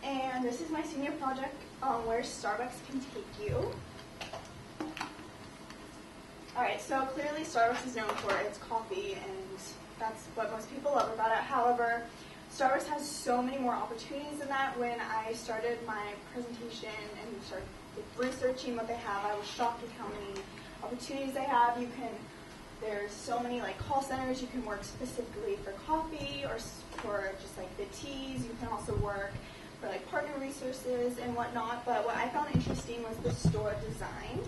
And this is my senior project on where Starbucks can take you. Alright, so clearly Starbucks is known for its coffee, and that's what most people love about it. However, Starbucks has so many more opportunities than that. When I started my presentation and started researching what they have, I was shocked at how many opportunities they have. There's so many like call centers. You can work specifically for coffee or for just like the teas. You can also work for like partner resources and whatnot. But what I found interesting was the store design.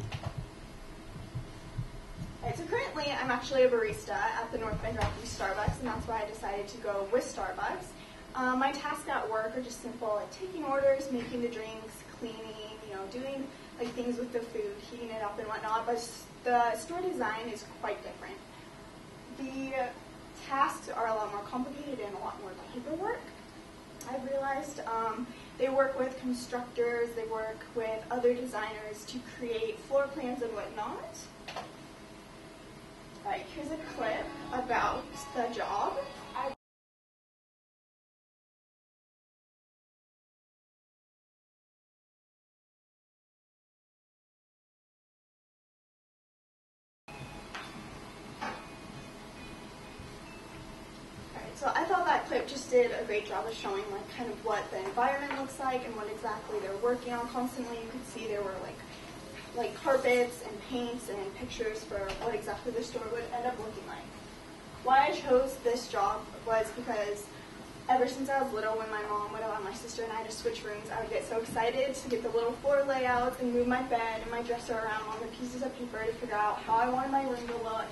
Right, so currently I'm actually a barista at the North Bend Drive-thru Starbucks, and that's why I decided to go with Starbucks. My tasks at work are just simple, like taking orders, making the drinks, cleaning, doing like things with the food, heating it up and whatnot. But the store design is quite different. The tasks are a lot more complicated and a lot more paperwork. I've realized they work with constructors, they work with other designers to create floor plans and whatnot. Alright, here's a clip about the job. So I thought that clip just did a great job of showing like kind of what the environment looks like and what exactly they're working on constantly. You could see there were like carpets and paints and pictures for what exactly the store would end up looking like. Why I chose this job was because ever since I was little, when my mom would allow my sister and I to switch rooms, I would get so excited to get the little floor layouts and move my bed and my dresser around on the pieces of paper to figure out how I wanted my room to look.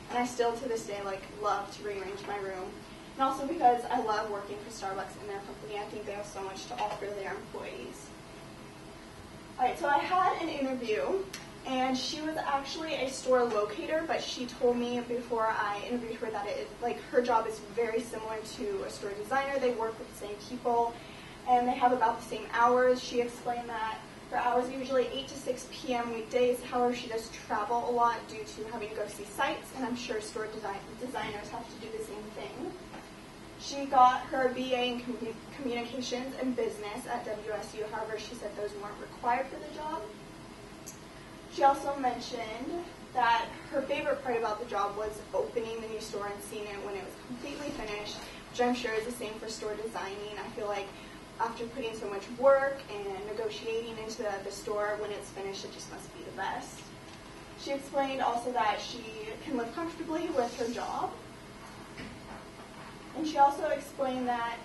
And I still to this day love to rearrange my room. And also because I love working for Starbucks and their company. I think they have so much to offer their employees. Alright, so I had an interview, and she was actually a store locator, but she told me before I interviewed her that her job is very similar to a store designer. They work with the same people, and they have about the same hours. She explained that her hours are usually 8 to 6 p.m. weekdays. However, she does travel a lot due to having to go see sites, and I'm sure store designers have to do the same thing. She got her BA in Communications and Business at WSU. However, she said those weren't required for the job. She also mentioned that her favorite part about the job was opening the new store and seeing it when it was completely finished, which I'm sure is the same for store designing. I feel like after putting so much work and negotiating into the store, when it's finished, it just must be the best. She explained also that she can live comfortably with her job. And she also explained that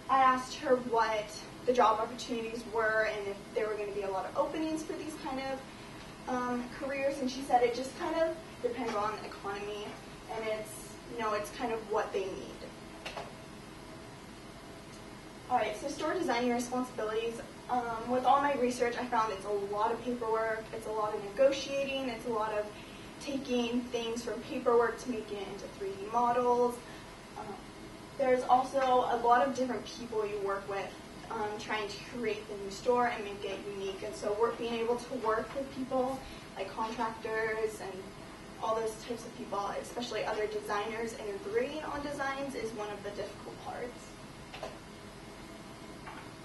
I asked her what the job opportunities were and if there were going to be a lot of openings for these kind of careers, and she said it just kind of depends on the economy, and it's kind of what they need. Alright, so store designing responsibilities. With all my research, I found it's a lot of paperwork, it's a lot of negotiating, it's a lot of taking things from paperwork to making it into 3D models. There's also a lot of different people you work with trying to create the new store and make it unique. And so being able to work with people like contractors and all those types of people, especially other designers, and agreeing on designs is one of the difficult parts.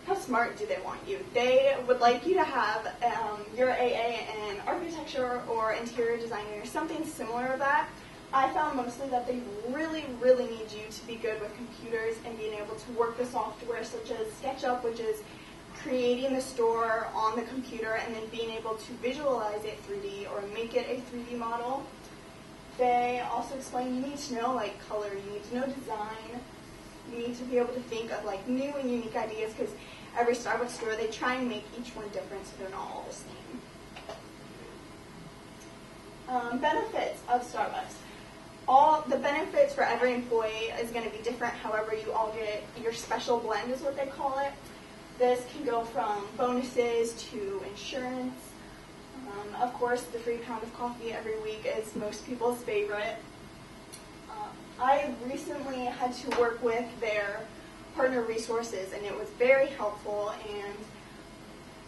How smart do they want you? They would like you to have your AA in architecture or interior designing or something similar to that. I found mostly that they really, really need you to be good with computers and being able to work the software such as SketchUp, which is creating the store on the computer and then being able to visualize it 3D or make it a 3D model. They also explain you need to know color, you need to know design, you need to be able to think of new and unique ideas, because every Starbucks store, they try and make each one different so they're not all the same. Benefits of Starbucks. All the benefits for every employee is going to be different. However, you all get your special blend is what they call it. This can go from bonuses to insurance. Of course, the free pound of coffee every week is most people's favorite. I recently had to work with their partner resources, and it was very helpful, and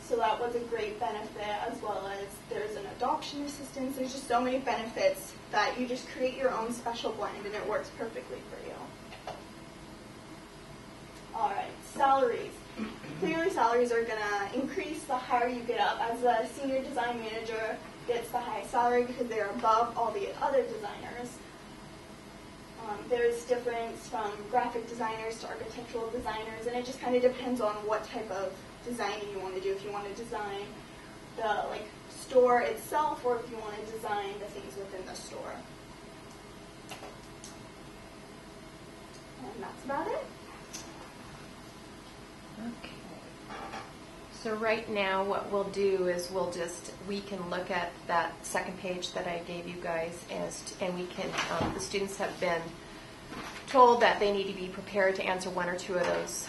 so that was a great benefit, as well as there's an adoption assistance. There's just so many benefits that you just create your own special blend, and it works perfectly for you. Alright, so salaries. Clearly, salaries are going to increase the higher you get up. As a senior design manager gets the highest salary because they're above all the other designers. There's difference from graphic designers to architectural designers, and it just kind of depends on what type of designing you want to do. If you want to design the store itself, or if you want to design the things within the store. And that's about it. Okay. So right now what we'll do is we can look at that second page that I gave you guys, and we can, the students have been told that they need to be prepared to answer one or two of those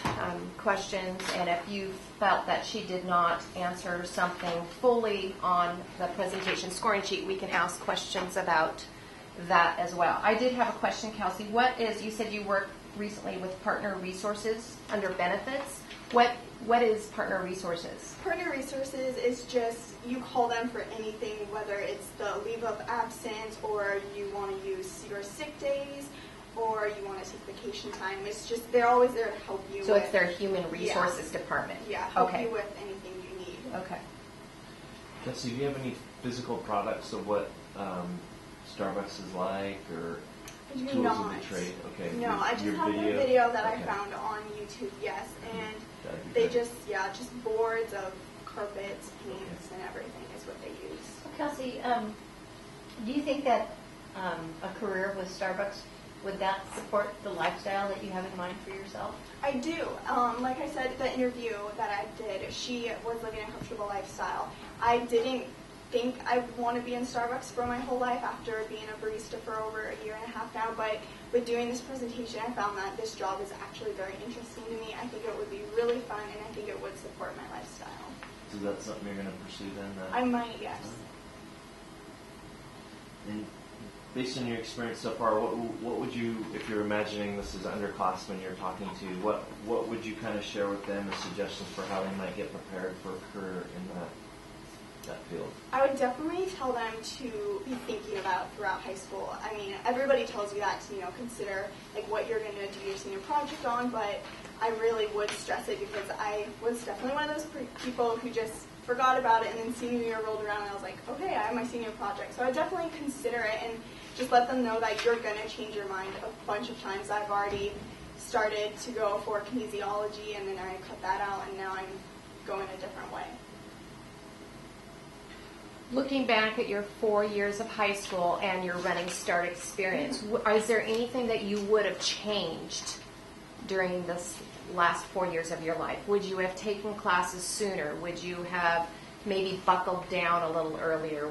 questions, and if you felt that she did not answer something fully on the presentation scoring sheet, we can ask questions about that as well. I did have a question, Kelsey. You said you worked recently with Partner Resources under benefits. What is Partner Resources? Partner Resources is just, you call them for anything, whether it's the leave of absence, or you want to use your sick days, or you want to take vacation time. It's just, they're always there to help you. So it's their human resources department. Yeah, help you with anything you need. Okay. Kelsey, do you have any physical products of what Starbucks is like, or tools of the trade? Okay. No, I just have a video that I found on YouTube, yes, and they just boards of carpets, paints, and everything is what they use. So Kelsey, do you think that a career with Starbucks, would that support the lifestyle that you have in mind for yourself? I do. Like I said, the interview that I did, she was living a comfortable lifestyle. I didn't think I would want to be in Starbucks for my whole life after being a barista for over a year and a half now, but with doing this presentation, I found that this job is actually very interesting to me. I think it would be really fun, and I think it would support my lifestyle. So that's something you're going to pursue then? I might, yes. And based on your experience so far, what would you, if you're imagining this as underclassmen you're talking to, what would you kind of share with them as suggestions for how they might get prepared for a career in that field? I would definitely tell them to be thinking about throughout high school. I mean, everybody tells you that to, consider what you're going to do your senior project on, but I really would stress it because I was definitely one of those people who just forgot about it, and then senior year rolled around and I was like, okay, I have my senior project. So I definitely consider it and just let them know that you're going to change your mind a bunch of times. I've already started to go for kinesiology, and then I cut that out, and now I'm going a different way. Looking back at your 4 years of high school and your Running Start experience, is there anything that you would have changed during this last 4 years of your life? Would you have taken classes sooner? Would you have maybe buckled down a little earlier?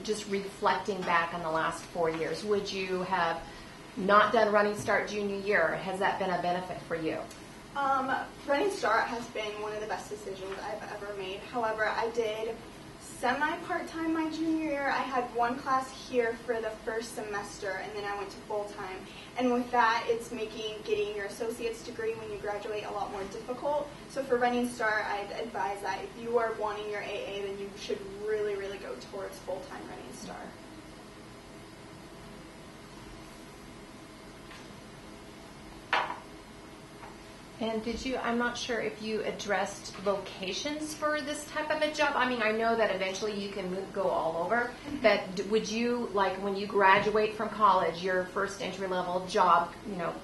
Just reflecting back on the last 4 years, would you have not done Running Start junior year? Has that been a benefit for you? Running Start has been one of the best decisions I've ever made. However, I did semi-part-time my junior year. I had one class here for the first semester, and then I went to full-time. And with that, it's making getting your associate's degree when you graduate a lot more difficult. So for Running Start, I'd advise that if you are wanting your AA, then you should really, really go towards full-time Running Start. And I'm not sure if you addressed locations for this type of a job. I mean, I know that eventually you can go all over, but would you, when you graduate from college, your first entry-level job,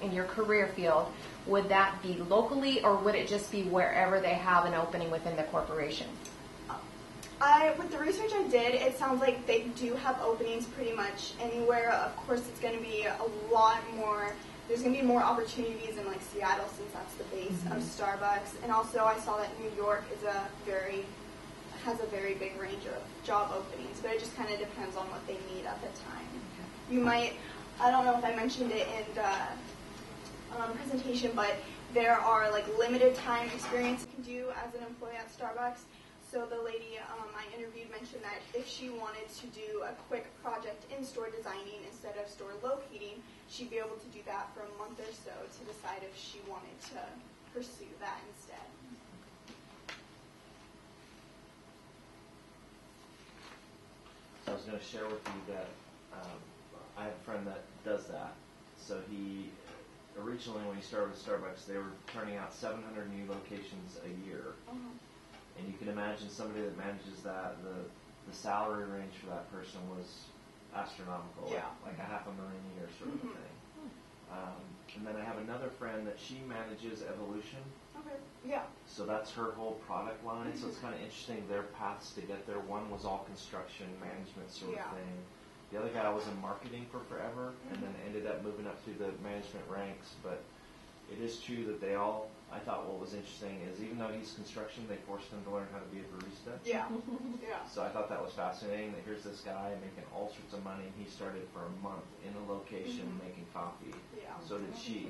in your career field, would that be locally, or would it just be wherever they have an opening within the corporation? With the research I did, it sounds like they do have openings pretty much anywhere. Of course, it's going to be a lot more. There's going to be more opportunities in Seattle, since that's the base of Starbucks. And also I saw that New York has a very big range of job openings, but it just kind of depends on what they need at the time. Okay. You might, I don't know if I mentioned it in the presentation, but there are limited time experience you can do as an employee at Starbucks. So the lady I interviewed mentioned that if she wanted to do a quick project in store designing instead of store locating, she'd be able to do that for a month or so to decide if she wanted to pursue that instead. So I was going to share with you that I have a friend that does that. So he originally when he started with Starbucks, they were turning out 700 new locations a year. And you can imagine somebody that manages that, the salary range for that person was astronomical, like a $500,000 a year sort of a thing. And then I have another friend that she manages Evolution. Okay. Yeah. So that's her whole product line. So it's kind of interesting their paths to get there. One was all construction management sort of thing. The other guy was in marketing for forever and then ended up moving up through the management ranks. But it is true that they all, I thought what was interesting is even though he's construction, they forced him to learn how to be a barista. Yeah. Yeah. So I thought that was fascinating that here's this guy making all sorts of money and he started for a month in a location making coffee. Yeah. So did she.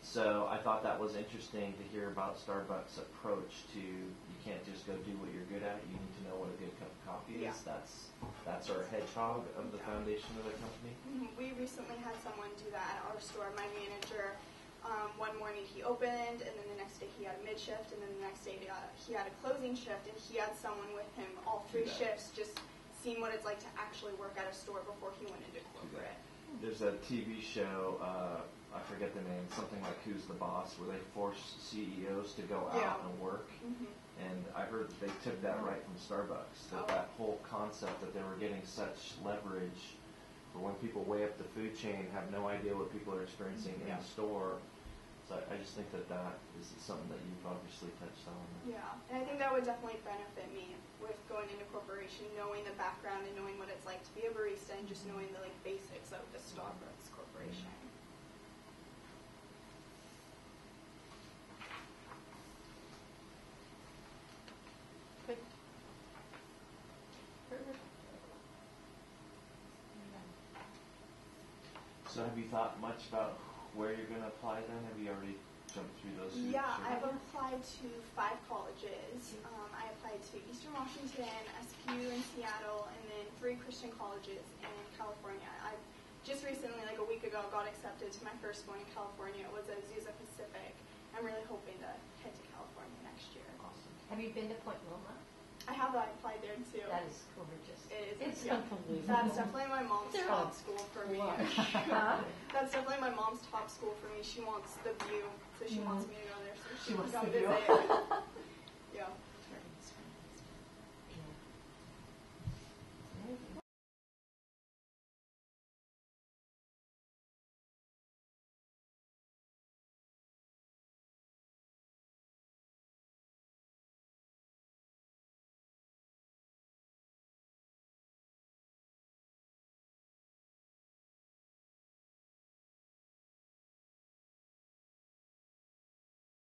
So I thought that was interesting to hear about Starbucks' approach to you can't just go do what you're good at, you need to know what a good cup of coffee is. That's our hedgehog of the foundation of the company. We recently had someone do that at our store. My manager, one morning he opened, and then the next day he had a mid-shift, and then the next day he had a closing shift, and he had someone with him all 3 shifts, just seeing what it's like to actually work at a store before he went into corporate. There's a TV show, I forget the name, something like Who's the Boss, where they force CEOs to go out and work. And I heard that they took that right from Starbucks, that whole concept that they were getting such leverage for when people way up the food chain, have no idea what people are experiencing in the store. So I just think that that is something that you've obviously touched on. Yeah, and I think that would definitely benefit me with going into corporation, knowing the background and knowing what it's like to be a barista and just knowing the basics of the Starbucks corporation. Good. So have you thought much about where you're going to apply then? Have you already jumped through those hoops? Yeah, I've applied to 5 colleges. I applied to Eastern Washington, SPU in Seattle, and then 3 Christian colleges in California. I just recently, like a week ago, got accepted to my first one in California. It was at Azusa Pacific. I'm really hoping to head to California next year. Awesome. Have you been to Point Loma? I have applied there too. That is gorgeous. It is. It's Yeah. unbelievable. That's definitely my mom's They're top all school for me. Huh? That's definitely my mom's top school for me. She wants the view, so she wants me to go there. So she She wants can come the view. visit. Yeah.